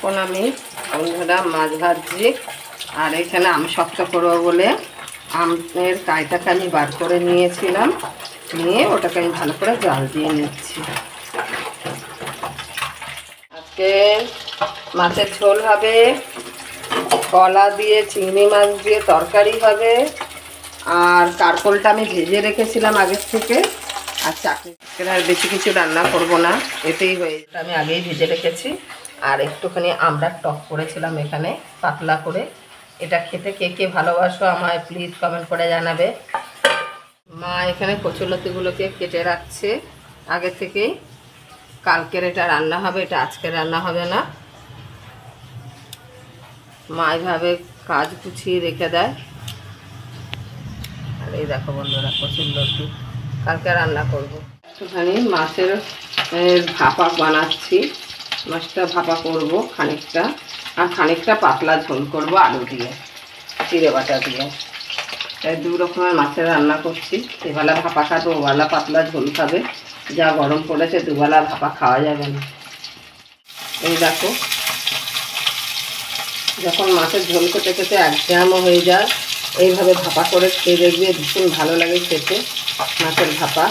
এখন আমি বন্ধুরা মাছ ভাজছি, আর এখানে আম শক্ত করবো বলে আমের কাইটাকে আমি বার করে নিয়েছিলাম, নিয়ে ওটাকে আমি ভালো করে জাল দিয়ে নিচ্ছি। আজকে মাছের ঝোল হবে, কলা দিয়ে চিংড়ি মাছ দিয়ে তরকারি হবে, আর কারকোলটা আমি ভেজে রেখেছিলাম আগের থেকে। আর চাটনি, আর বেশি কিছু রান্না করব না, এতেই হয়ে আমি আগেই ভেজে রেখেছি। আর একটুখানি আমড়ার টক করেছিলাম এখানে পাতলা করে। এটা খেতে কে কে ভালোবাসো আমায় প্লিজ কমেন্ট করে জানাবে। মা এখানে কচুলতিগুলোকে কেটে রাখছে আগে থেকেই, কালকের এটা রান্না হবে, এটা আজকে রান্না হবে না। মা এভাবে কাজ গুছিয়ে রেখে দেয়। আর এই দেখো বন্ধুরা কচুলতি কালকে রান্না করব। একটুখানি মাছের ভাপা বানাচ্ছি, মাছটা ভাপা করব খানিকটা, আর খানিকটা পাতলা ঝোল করব আলু দিয়ে, জিরে বাটা দিয়ে। তাই দু রকমের মাছের রান্না করছি, এবেলা ভাপা খাবে, ওবেলা পাতলা ঝোল খাবে। যা গরম পড়েছে দুবেলা ভাপা খাওয়া যাবে না। এই দেখো, যখন মাছের ঝোল খেতে খেতে একঘেয়েমো হয়ে যায়, এইভাবে ভাপা করে খেয়ে দেখবে, ভীষণ ভালো লাগে খেতে মাছের ভাপা।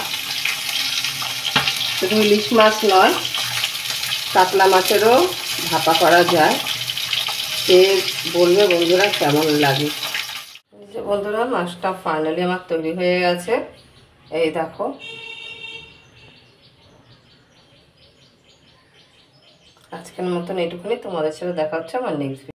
শুধু ইলিশ মাছ নয়, কাতলা মাছেরও ভাপা করা যায়। সে বলবে বন্ধুরা কেমন লাগে। এই যে বন্ধুরা মাছটা ফাইনালি আমার তৈরি হয়ে গেছে, এই দেখো। আজকের মতন এইটুকুনি, তোমাদের সাথে দেখা হচ্ছে আমার নেক্সট